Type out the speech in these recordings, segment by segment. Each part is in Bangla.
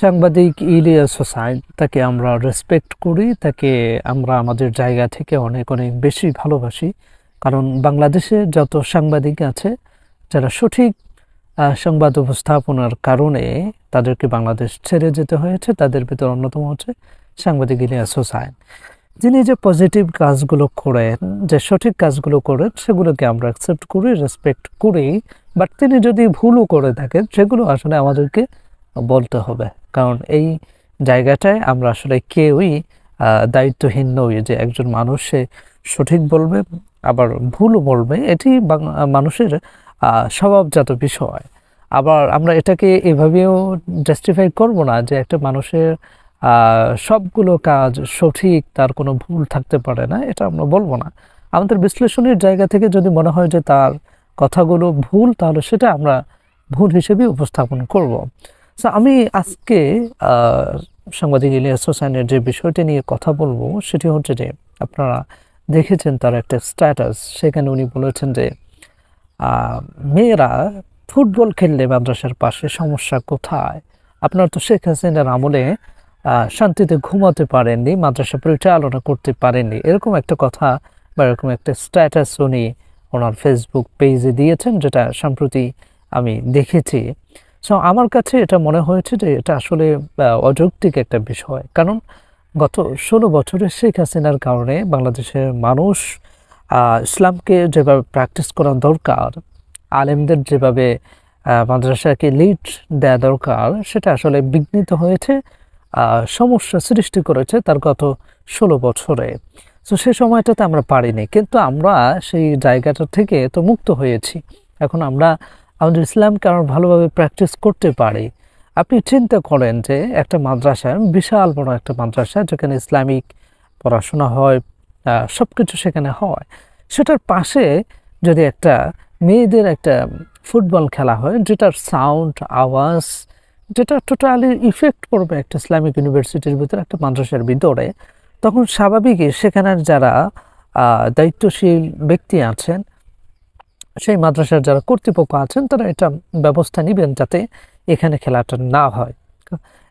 সাংবাদিক ইলিয়াস হোসাইন, তাকে আমরা রেসপেক্ট করি, তাকে আমরা আমাদের জায়গা থেকে অনেক অনেক বেশি ভালোবাসি। কারণ বাংলাদেশে যত সাংবাদিক আছে যারা সঠিক সংবাদ উপস্থাপনার কারণে তাদেরকে বাংলাদেশ ছেড়ে যেতে হয়েছে, তাদের ভিতর অন্যতম হচ্ছে সাংবাদিক ইলিয়াস হোসাইন। যিনি যে পজিটিভ কাজগুলো করেন, যে সঠিক কাজগুলো করেন, সেগুলোকে আমরা অ্যাকসেপ্ট করি, রেসপেক্ট করি। বাট তিনি যদি ভুলও করে থাকেন, সেগুলো আসলে আমাদেরকে বলতে হবে। কারণ এই জায়গাটায় আমরা আসলে কেউই দায়িত্বহীন নই যে একজন মানুষ সে সঠিক বলবে আবার ভুলও বলবে। এটি মানুষের স্বভাবজাত বিষয়। আবার আমরা এটাকে এভাবেও জাস্টিফাই করব না যে একটা মানুষের সবগুলো কাজ সঠিক, তার কোনো ভুল থাকতে পারে না, এটা আমরা বলবো না। আমাদের বিশ্লেষণের জায়গা থেকে যদি মনে হয় যে তার কথাগুলো ভুল, তাহলে সেটা আমরা ভুল হিসেবে উপস্থাপন করব। সো আমি আজকে সাংবাদিক ইলিয়াস হোসাইনের যে বিষয়টি নিয়ে কথা বলবো সেটি হচ্ছে যে, আপনারা দেখেছেন তার একটা স্ট্যাটাস, সেখানে উনি বলেছেন যে মেয়েরা ফুটবল খেললে মাদ্রাসার পাশে সমস্যা কোথায়? আপনার তো শেখ হাসিনার আমলে শান্তিতে ঘুমাতে পারেননি, মাদ্রাসা পরিচালনা করতে পারেননি, এরকম একটা কথা বা এরকম একটা স্ট্যাটাস উনি ওনার ফেসবুক পেজে দিয়েছেন, যেটা সম্প্রতি আমি দেখেছি। সো আমার কাছে এটা মনে হয়েছে যে এটা আসলে অযৌক্তিক একটা বিষয়। কারণ গত 16 বছরে শেখ হাসিনার কারণে বাংলাদেশের মানুষ ইসলামকে যেভাবে প্র্যাকটিস করা দরকার, আলেমদের যেভাবে মাদ্রাসাকে লিড দেওয়া দরকার, সেটা আসলে বিঘ্নিত হয়েছে, সমস্যা সৃষ্টি করেছে তার গত 16 বছরে। তো সেই সময়টাতে আমরা পারিনি, কিন্তু আমরা সেই জায়গাটা থেকে তো মুক্ত হয়েছি। এখন আমরা আমাদের ইসলামকে আমরা ভালোভাবে প্র্যাকটিস করতে পারি। আপনি চিন্তা করেন যে একটা মাদ্রাসা, বিশাল বড় একটা মাদ্রাসা, যেখানে ইসলামিক পড়াশোনা হয়, সব কিছু সেখানে হয়, সেটার পাশে যদি একটা মেয়েদের একটা ফুটবল খেলা হয়, যেটার সাউন্ড, আওয়াজ, যেটা টোটালি ইফেক্ট পড়বে একটা ইসলামিক ইউনিভার্সিটির ভিতরে, একটা মাদ্রাসার ভিতরে, তখন স্বাভাবিকই সেখানের যারা দায়িত্বশীল ব্যক্তি আছেন, সেই মাদ্রাসার যারা কর্তৃপক্ষ আছেন, তারা এটা ব্যবস্থা নেবেন যাতে এখানে খেলাটা না হয়।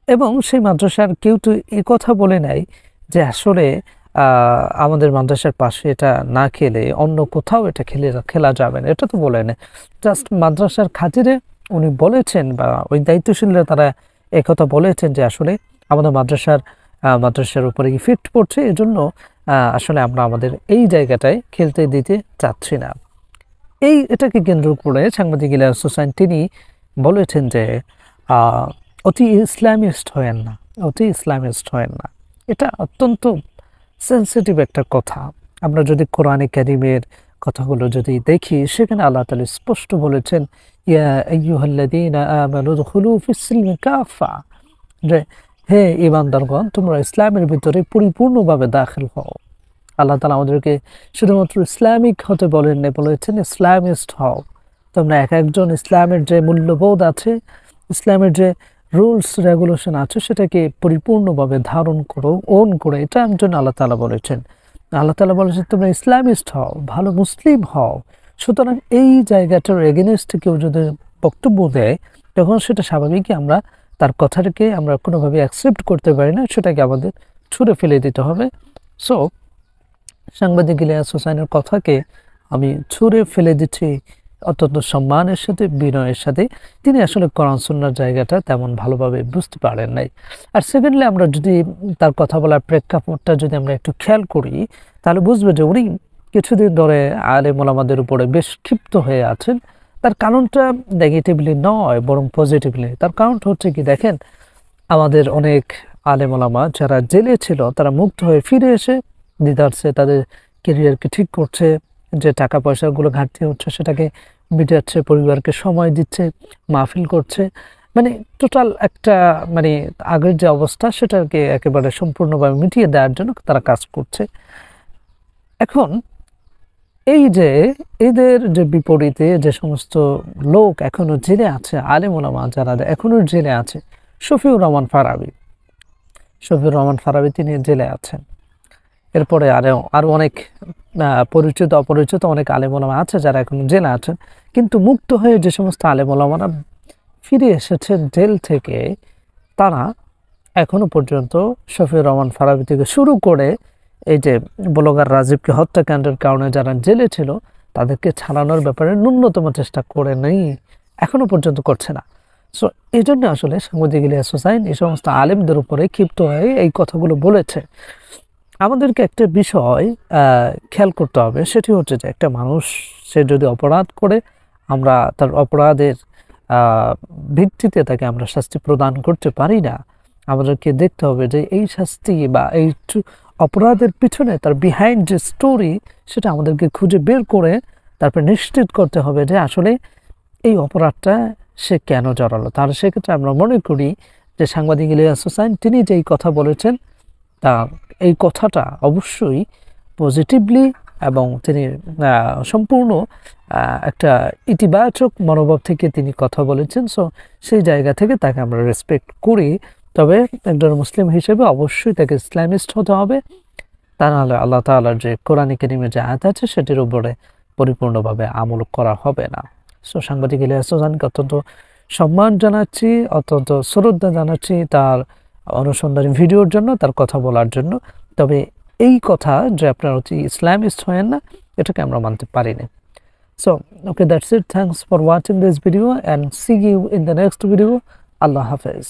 এবং সেই মাদ্রাসার কেউ তো এ কথা বলে নাই যে আসলে আমাদের মাদ্রাসার পাশে এটা না খেলে অন্য কোথাও এটা খেলা যাবে না, এটা তো বলে না। জাস্ট মাদ্রাসার খাতিরে উনি বলেছেন, বা ওই দায়িত্বশীলরা তারা একথা বলেছেন যে আসলে আমাদের মাদ্রাসার উপরে ইফেক্ট পড়ছে, এজন্য আসলে আমরা আমাদের এই জায়গাটায় খেলতে দিতে চাচ্ছি না। এটাকে কেন্দ্র করে সাংবাদিক ইলিয়াস হোসাইন তিনি বলেছেন যে অতি ইসলামিস্ট হয়েন না, অতি ইসলামিস্ট হয়েন না। এটা অত্যন্ত সেন্সিটিভ একটা কথা। আমরা যদি কোরআনে কারিমের কথাগুলো যদি দেখি, সেখানে আল্লাহ তাআলা স্পষ্ট বলেছেন, ইয়া আইয়ুহাল্লাযীনা আমানু দুখুলু ফিস-সিলমি কাফা, যে হে ঈমানদারগণ, তোমরা ইসলামের ভিতরে পরিপূর্ণভাবে দাখিল হও। আল্লাহ তাআলা আমাদেরকে শুধুমাত্র ইসলামিক হতে বলেন না, বলেছেন ইসলামিস্ট হও। তোমরা এক একজন ইসলামের যে মূল্যবোধ আছে, ইসলামের যে রুলস রেগুলেশন আছে, সেটাকে পরিপূর্ণভাবে ধারণ করো, ওন করে, এটা একজন আল্লাহ তাআলা বলেছেন। আল্লাহ তাআলা বলেছেন তোমরা ইসলামিস্ট হও, ভালো মুসলিম হও। সুতরাং এই জায়গাটার এগেনস্ট কেউ যদি বক্তব্য দেয়, তখন সেটা স্বাভাবিকই আমরা তার কথাটাকে আমরা কোনোভাবে অ্যাকসেপ্ট করতে পারি না, সেটাকে আমাদের ছুঁড়ে ফেলে দিতে হবে। সো সাংবাদিক ইলিয়াস হোসাইনের কথাকে আমি ছুঁড়ে ফেলে দিচ্ছি অত্যন্ত সম্মানের সাথে, বিনয়ের সাথে। তিনি আসলে কোরআন সুন্নাহর জায়গাটা তেমন ভালোভাবে বুঝতে পারেন নাই। আর সেকেন্ডলি, আমরা যদি তার কথা বলার প্রেক্ষাপটটা যদি আমরা একটু খেয়াল করি, তাহলে বুঝবে যে উনি কিছুদিন ধরে আলেম ওলামাদের উপরে বেশ ক্ষিপ্ত হয়ে আছেন। তার কারণটা নেগেটিভলি নয়, বরং পজিটিভলি। তার কারণটা হচ্ছে কি, দেখেন, আমাদের অনেক আলেম ওলামা যারা জেলে ছিল, তারা মুক্ত হয়ে ফিরে এসে দিদারসে তাদের কেরিয়ারকে ঠিক করছে, যে টাকা পয়সাগুলো ঘাটতি হচ্ছে সেটাকে মিটাচ্ছে, পরিবারকে সময় দিচ্ছে, মাহফিল করছে, মানে টোটাল একটা মানে আগের যে অবস্থা সেটাকে একেবারে সম্পূর্ণভাবে মিটিয়ে দেওয়ার জন্য তারা কাজ করছে। এখন এই যে এদের যে বিপরীতে যে সমস্ত লোক এখনো জেলে আছে, আলেম ওলামা যারা এখনো জেলে আছে, শফিউর রহমান ফারাবী তিনি জেলে আছেন। এরপরে আরো অনেক পরিচিত অপরিচিত অনেক আলেম ওলামা আছে যারা এখন জেলে আছেন। কিন্তু মুক্ত হয়ে যে সমস্ত আলেম ওলামারা ফিরে এসেছেন জেল থেকে, তারা এখনো পর্যন্ত শফিউর রহমান ফারাবী থেকে শুরু করে এই যে ব্লগার রাজীবকে হত্যাকাণ্ডের কারণে যারা জেলে ছিল তাদেরকে ছাড়ানোর ব্যাপারে ন্যূনতম চেষ্টা করে নেই, এখনো পর্যন্ত করছে না। সো এই জন্য আসলে সাংবাদিক ইলিয়াস হোসাইন এই সমস্ত আলেমদের উপরে ক্ষিপ্ত হয়ে এই কথাগুলো বলেছে। আমাদেরকে একটা বিষয় খেয়াল করতে হবে, সেটি হচ্ছে যে একটা মানুষ সে যদি অপরাধ করে আমরা তার অপরাধের ভিত্তিতে তাকে আমরা শাস্তি প্রদান করতে পারি না। আমাদেরকে দেখতে হবে যে এই শাস্তি বা এই অপরাধের পিছনে তার বিহাইন্ড যে স্টোরি সেটা আমাদেরকে খুঁজে বের করে তারপর নিশ্চিত করতে হবে যে আসলে এই অপরাধটা সে কেন জড়ালো। তাহলে সেক্ষেত্রে আমরা মনে করি যে সাংবাদিক ইলিয়াস হোসাইন তিনি যেই কথা বলেছেন তা এই কথাটা অবশ্যই পজিটিভলি এবং তিনি সম্পূর্ণ একটা ইতিবাচক মনোভাব থেকে তিনি কথা বলেছেন। সো সেই জায়গা থেকে তাকে আমরা রেসপেক্ট করি। তবে একজন মুসলিম হিসেবে অবশ্যই তাকে ইসলামিস্ট হতে হবে, তা নাহলে আল্লাহ তাআলার যে কোরআনে কারীমের যে আয়াত আছে সেটির উপরে পরিপূর্ণভাবে আমল করা হবে না। সো সাংবাদিক ইলিয়াস হোসাইনকে অত্যন্ত সম্মান জানাচ্ছি, অত্যন্ত শ্রদ্ধা জানাচ্ছি তার অনুসন্ধানী ভিডিওর জন্য, তার কথা বলার জন্য। তবে এই কথা যে আপনার হচ্ছে ইসলামিস্ট হয়েন না, এটাকে আমরা মানতে পারি না। So, okay, that's it. Thanks for watching this video and see you in the next video. Allah Hafiz.